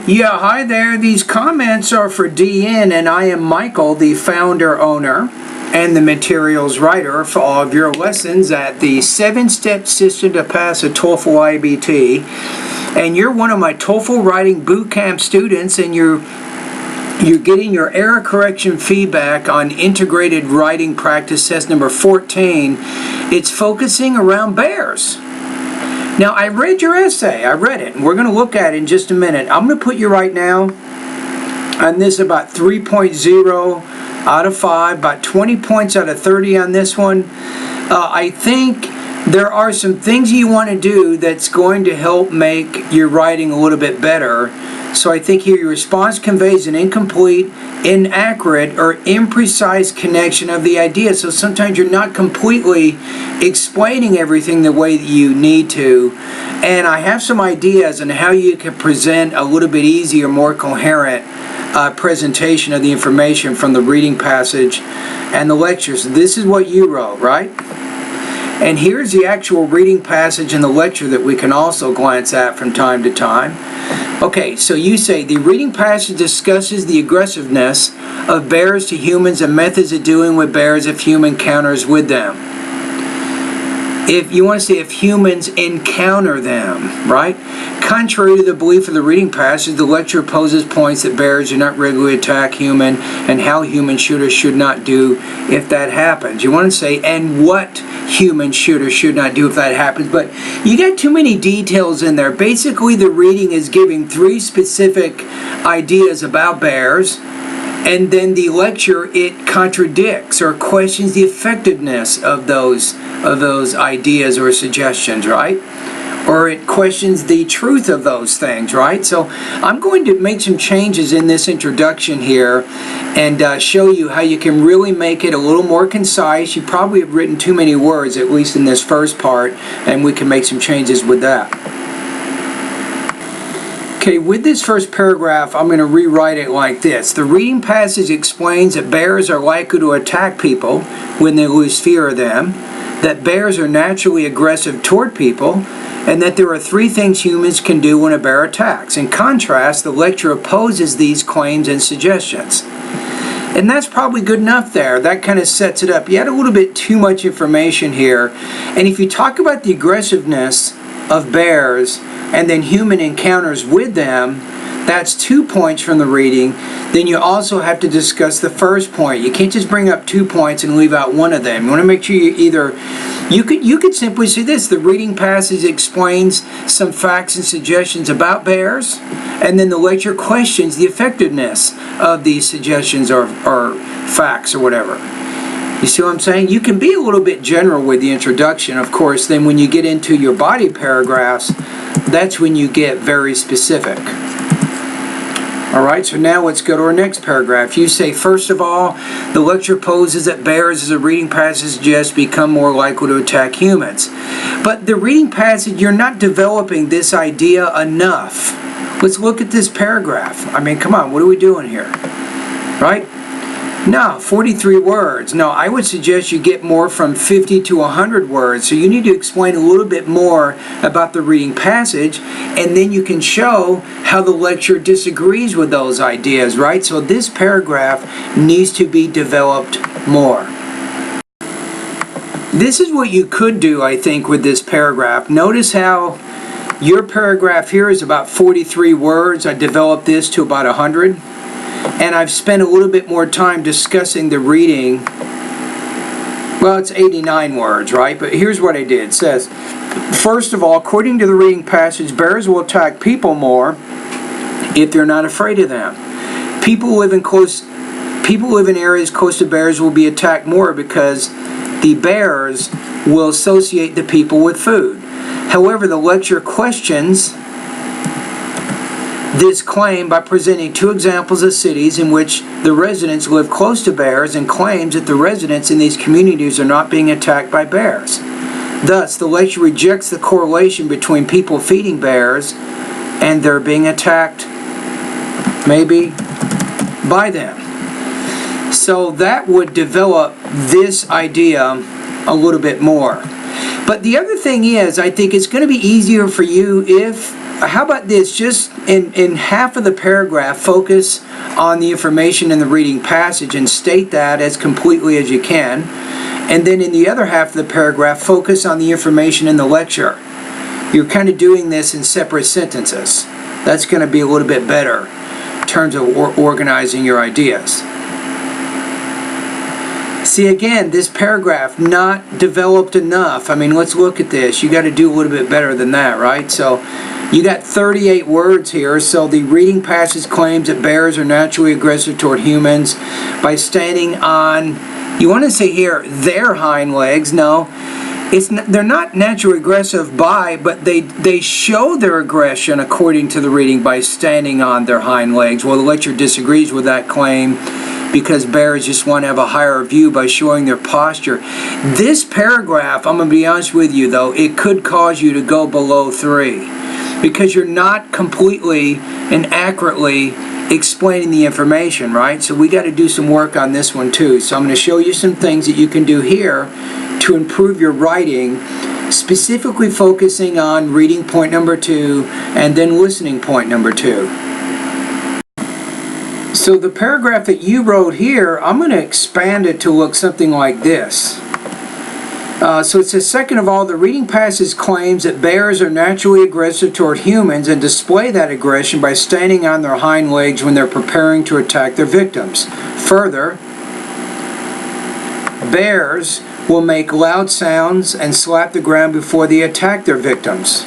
Yeah, hi there. These comments are for DN, and I am Michael, the founder, owner, and the materials writer for all of your lessons at the 7-Step System to Pass a TOEFL IBT. And you're one of my TOEFL Writing Bootcamp students, and you're getting your error correction feedback on integrated writing practice test number 14. It's focusing around bears. Now, I read your essay. I read it, and we're going to look at it in just a minute. I'm going to put you right now on this about 3.0 out of 5, about 20 points out of 30 on this one. I think there are some things you want to do that's going to help make your writing a little bit better. So I think here your response conveys an incomplete, inaccurate, or imprecise connection of the idea. So sometimes you're not completely explaining everything the way that you need to. And I have some ideas on how you can present a little bit easier, more coherent presentation of the information from the reading passage and the lecture. So this is what you wrote, right? And here's the actual reading passage and the lecture that we can also glance at from time to time. Okay, so you say, the reading passage discusses the aggressiveness of bears to humans and methods of dealing with bears if human encounters with them. If you want to say if humans encounter them, right? Contrary to the belief of the reading passage, the lecture opposes points that bears do not regularly attack human and how humans should or should not do if that happens. You want to say, and what humans should or should not do if that happens, but you got too many details in there. Basically, the reading is giving 3 specific ideas about bears, and then the lecture, it contradicts or questions the effectiveness of those ideas or suggestions, right? Or it questions the truth of those things, right? So I'm going to make some changes in this introduction here and show you how you can really make it a little more concise. You probably have written too many words, at least in this first part, and we can make some changes with that. Okay, with this first paragraph, I'm going to rewrite it like this. The reading passage explains that bears are likely to attack people when they lose fear of them, that bears are naturally aggressive toward people, and that there are 3 things humans can do when a bear attacks. In contrast, the lecture opposes these claims and suggestions. And that's probably good enough there. That kind of sets it up. You had a little bit too much information here. And if you talk about the aggressiveness of bears and then human encounters with them, that's 2 points from the reading. Then you also have to discuss the first point. You can't just bring up 2 points and leave out one of them. You want to make sure you could simply say this: the reading passage explains some facts and suggestions about bears, and then the lecture questions the effectiveness of these suggestions or facts or whatever. You see what I'm saying? You can be a little bit general with the introduction, of course. Then when you get into your body paragraphs, that's when you get very specific. Alright, so now let's go to our next paragraph. You say, first of all, the lecture poses that bears, as a reading passage suggests, become more likely to attack humans. But the reading passage, you're not developing this idea enough. Let's look at this paragraph. I mean, come on, what are we doing here? Right? No, 43 words. No, I would suggest you get more from 50 to 100 words. So you need to explain a little bit more about the reading passage, and then you can show how the lecture disagrees with those ideas, right? So this paragraph needs to be developed more. This is what you could do, I think, with this paragraph. Notice how your paragraph here is about 43 words. I developed this to about 100. And I've spent a little bit more time discussing the reading. Well, it's 89 words, right? But here's what I did. It says, first of all, according to the reading passage, bears will attack people more if they're not afraid of them. People who live in areas close to bears will be attacked more because the bears will associate the people with food. However, the lecture questions this claim by presenting 2 examples of cities in which the residents live close to bears and claims that the residents in these communities are not being attacked by bears. Thus, the lecture rejects the correlation between people feeding bears and their being attacked, maybe, by them. So that would develop this idea a little bit more. But the other thing is, I think it's going to be easier for you if how about this? Just in half of the paragraph, focus on the information in the reading passage and state that as completely as you can. And then in the other half of the paragraph, focus on the information in the lecture. You're kind of doing this in separate sentences. That's going to be a little bit better in terms of organizing your ideas. See, again, this paragraph not developed enough. I mean, let's look at this. You got to do a little bit better than that, right? So you got 38 words here. So the reading passage claims that bears are naturally aggressive toward humans by standing on, you want to say here, their hind legs. No, they're not naturally aggressive but they show their aggression according to the reading by standing on their hind legs. Well, the lecture disagrees with that claim, because bears just want to have a higher view by showing their posture. This paragraph, I'm going to be honest with you though, it could cause you to go below 3 because you're not completely and accurately explaining the information, right? So we got to do some work on this one too. So I'm going to show you some things that you can do here to improve your writing, specifically focusing on reading point number 2 and then listening point number 2. So the paragraph that you wrote here, I'm going to expand it to look something like this. So it says, second of all, the reading passage claims that bears are naturally aggressive toward humans and display that aggression by standing on their hind legs when they're preparing to attack their victims. Further, bears will make loud sounds and slap the ground before they attack their victims.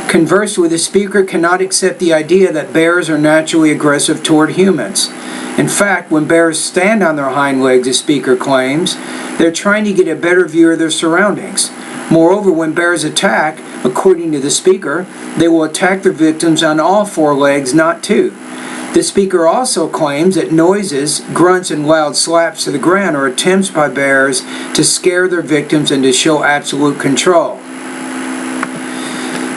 Conversely, the speaker cannot accept the idea that bears are naturally aggressive toward humans. In fact, when bears stand on their hind legs, the speaker claims, they're trying to get a better view of their surroundings. Moreover, when bears attack, according to the speaker, they will attack their victims on all 4 legs, not 2. The speaker also claims that noises, grunts, and loud slaps to the ground are attempts by bears to scare their victims and to show absolute control.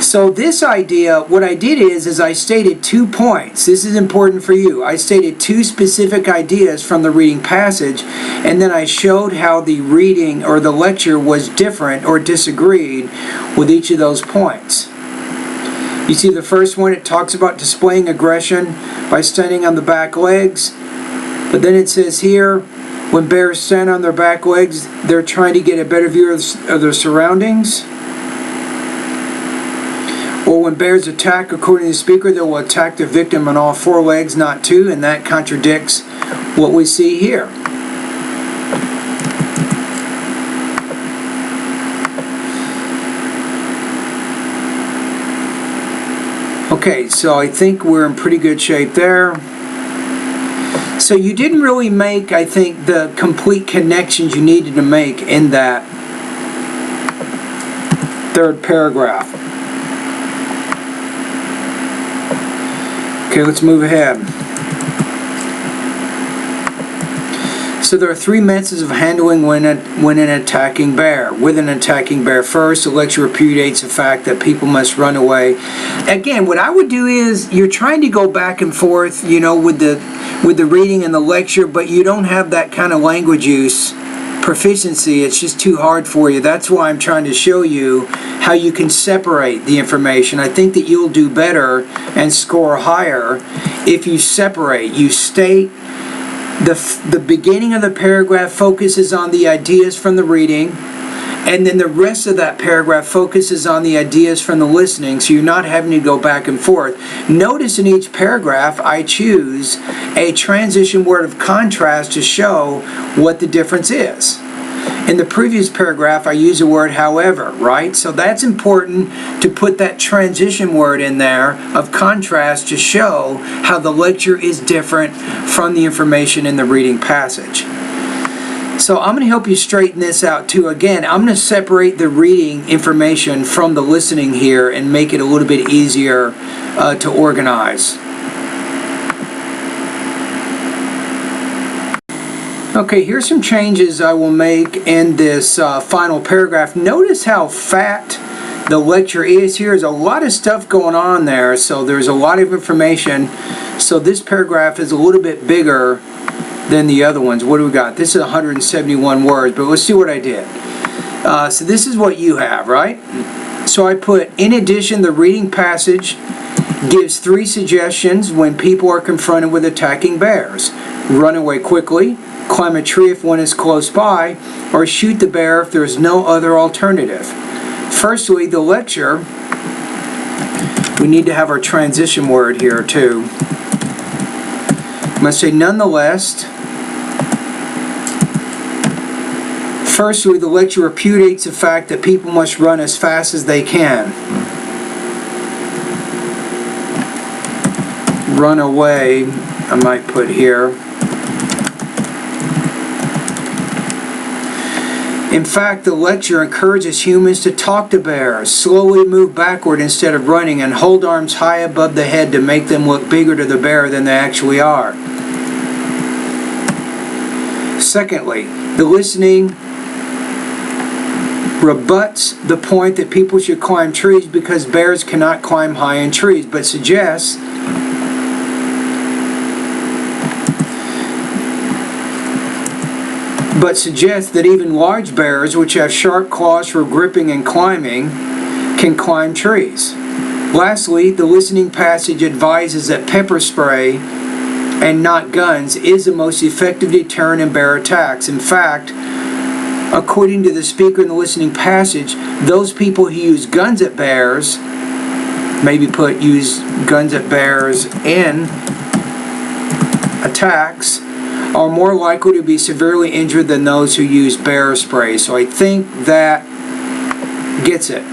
So this idea, what I did is I stated 2 points. This is important for you. I stated 2 specific ideas from the reading passage, and then I showed how the reading or the lecture was different or disagreed with each of those points. You see the first one, it talks about displaying aggression by standing on the back legs. But then it says here, when bears stand on their back legs, they're trying to get a better view of their surroundings. Or when bears attack, according to the speaker, they will attack the victim on all 4 legs, not 2, and that contradicts what we see here. Okay, so I think we're in pretty good shape there. So you didn't really make, I think, the complete connections you needed to make in that 3rd paragraph. Okay, let's move ahead. So there are 3 methods of handling when an attacking bear. With an attacking bear, first, the lecture repudiates the fact that people must run away. Again, what I would do is, you're trying to go back and forth, you know, with the reading and the lecture, but you don't have that kind of language use proficiency. It's just too hard for you. That's why I'm trying to show you how you can separate the information. I think that you'll do better and score higher if you separate. You state the beginning of the paragraph focuses on the ideas from the reading, and then the rest of that paragraph focuses on the ideas from the listening, so you're not having to go back and forth. Notice in each paragraph I choose a transition word of contrast to show what the difference is. In the previous paragraph I use the word however, right? So that's important to put that transition word in there of contrast to show how the lecture is different from the information in the reading passage. So I'm going to help you straighten this out too. Again, I'm going to separate the reading information from the listening here and make it a little bit easier to organize. Okay, here's some changes I will make in this final paragraph. Notice how fat the lecture is here. There's a lot of stuff going on there, so there's a lot of information. So this paragraph is a little bit bigger than the other ones. What do we got? This is 171 words, but let's see what I did. So this is what you have, right? So I put, in addition, the reading passage gives 3 suggestions when people are confronted with attacking bears. Run away quickly, climb a tree if one is close by, or shoot the bear if there is no other alternative. Firstly, the lecture, we need to have our transition word here too. I'm going to say nonetheless. Firstly, the lecture repudiates the fact that people must run as fast as they can. Run away, I might put here. In fact, the lecture encourages humans to talk to bears, slowly move backward instead of running, and hold arms high above the head to make them look bigger to the bear than they actually are. Secondly, the listening rebuts the point that people should climb trees because bears cannot climb high in trees, but suggests that even large bears, which have sharp claws for gripping and climbing, can climb trees. Lastly, the listening passage advises that pepper spray and not guns is the most effective deterrent in bear attacks. In fact, according to the speaker in the listening passage, those people who use guns at bears, maybe use guns at bears in attacks, are more likely to be severely injured than those who use bear spray. So I think that gets it.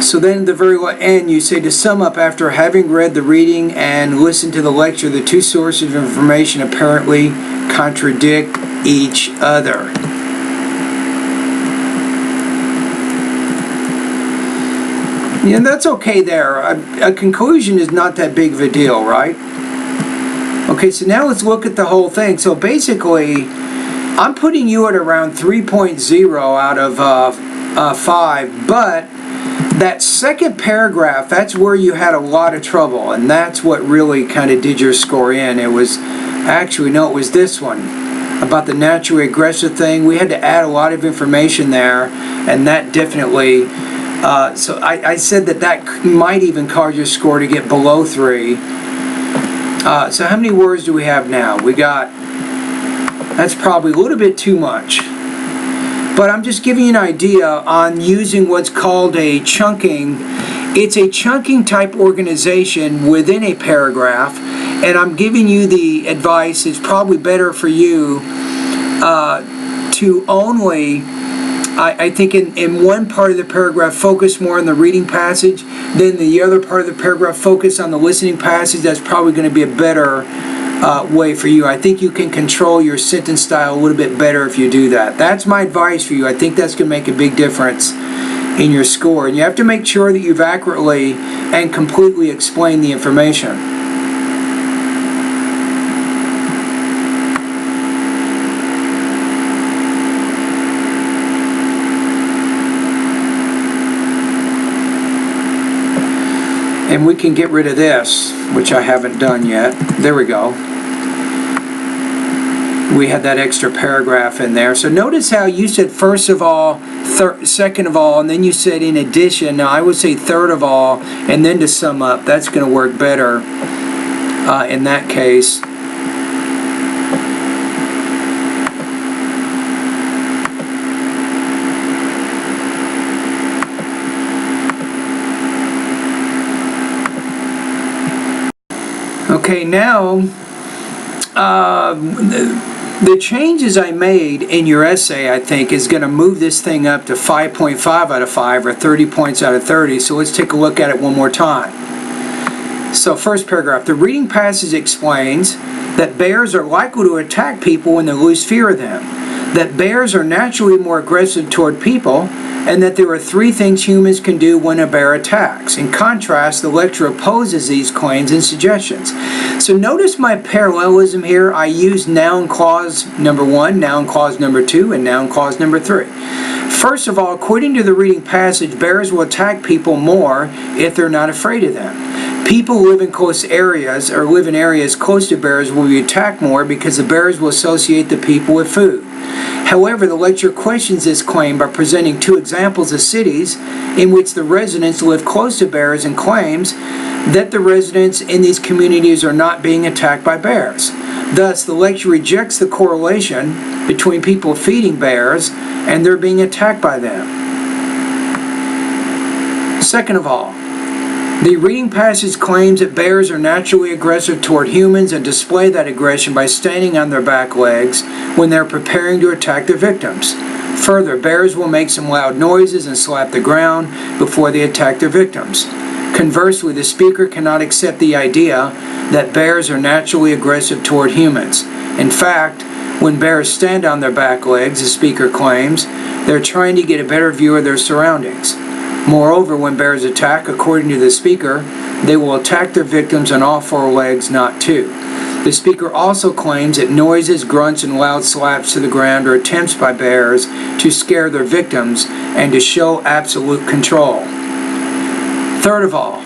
So then at the very end you say, to sum up, after having read the reading and listened to the lecture, the 2 sources of information apparently contradict each other. Yeah, that's okay there. A conclusion is not that big of a deal, right? Okay, so now let's look at the whole thing. So basically, I'm putting you at around 3.0 out of 5, but that second paragraph, that's where you had a lot of trouble, and that's what really kind of did your score in. It was actually, no, it was this one about the naturally aggressive thing. We had to add a lot of information there, and that definitely, so I said that might even cause your score to get below 3. So how many words do we have now? We got, that's probably a little bit too much. But I'm just giving you an idea on using what's called a chunking. It's a chunking type organization within a paragraph, and I'm giving you the advice. It's probably better for you to only, I think in one part of the paragraph focus more on the reading passage, then the other part of the paragraph focus on the listening passage. That's probably going to be a better way for you. I think you can control your sentence style a little bit better if you do that. That's my advice for you. I think that's going to make a big difference in your score. And you have to make sure that you've accurately and completely explained the information. And we can get rid of this, which I haven't done yet. There we go. We had that extra paragraph in there. So notice how you said first of all, second of all, and then you said in addition. Now I would say third of all, and then to sum up. That's going to work better in that case. Okay, now the changes I made in your essay, I think, is going to move this thing up to 5.5 out of 5 or 30 points out of 30. So let's take a look at it one more time. So first paragraph, the reading passage explains that bears are likely to attack people when they lose fear of them, that bears are naturally more aggressive toward people, and that there are 3 things humans can do when a bear attacks. In contrast, the lecture opposes these claims and suggestions. So notice my parallelism here. I use noun clause number 1, noun clause number 2, and noun clause number 3. First of all, according to the reading passage, bears will attack people more if they're not afraid of them. People who live in close areas or live in areas close to bears will be attacked more because the bears will associate the people with food. However, the lecture questions this claim by presenting two examples of cities in which the residents live close to bears and claims that the residents in these communities are not being attacked by bears. Thus, the lecture rejects the correlation between people feeding bears and their being attacked by them. Second of all, the reading passage claims that bears are naturally aggressive toward humans and display that aggression by standing on their back legs when they're preparing to attack their victims. Further, bears will make some loud noises and slap the ground before they attack their victims. Conversely, the speaker cannot accept the idea that bears are naturally aggressive toward humans. In fact, when bears stand on their back legs, the speaker claims, they're trying to get a better view of their surroundings. Moreover, when bears attack, according to the speaker, they will attack their victims on all four legs, not two. The speaker also claims that noises, grunts, and loud slaps to the ground are attempts by bears to scare their victims and to show absolute control. Third of all,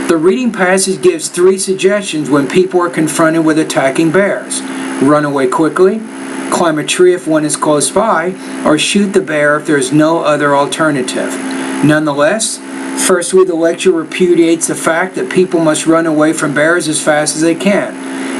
the reading passage gives three suggestions when people are confronted with attacking bears: run away quickly, climb a tree if one is close by, or shoot the bear if there is no other alternative. Nonetheless, firstly, the lecture repudiates the fact that people must run away from bears as fast as they can.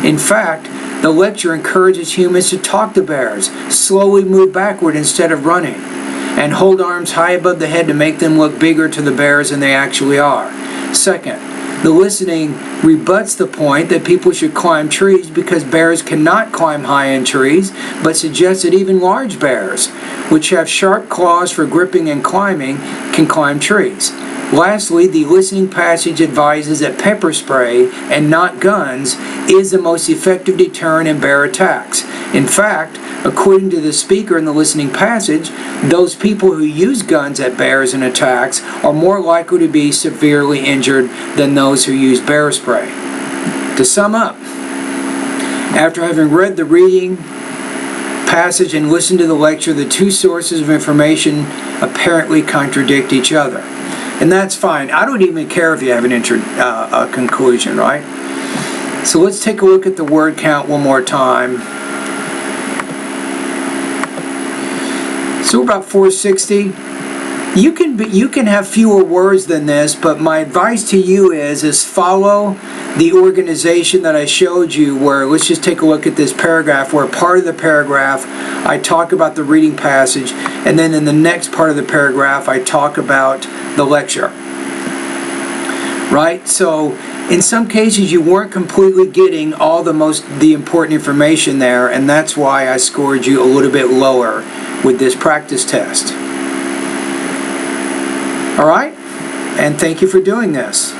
In fact, the lecture encourages humans to talk to bears, slowly move backward instead of running, and hold arms high above the head to make them look bigger to the bears than they actually are. Second, the listening rebuts the point that people should climb trees because bears cannot climb high in trees, but suggests that even large bears, which have sharp claws for gripping and climbing, can climb trees. Lastly, the listening passage advises that pepper spray, and not guns, is the most effective deterrent in bear attacks. In fact, according to the speaker in the listening passage, those people who use guns at bears in attacks are more likely to be severely injured than those who use bear spray. To sum up, after having read the reading passage and listened to the lecture, the two sources of information apparently contradict each other. And that's fine. I don't even care if you have a conclusion, right? So let's take a look at the word count one more time. So we're about 460. You can have fewer words than this, but my advice to you is follow the organization that I showed you, where let's just take a look at this paragraph, where part of the paragraph I talk about the reading passage, and then in the next part of the paragraph I talk about the lecture. Right? So in some cases you weren't completely getting all the important information there, and that's why I scored you a little bit lower with this practice test. All right? And thank you for doing this.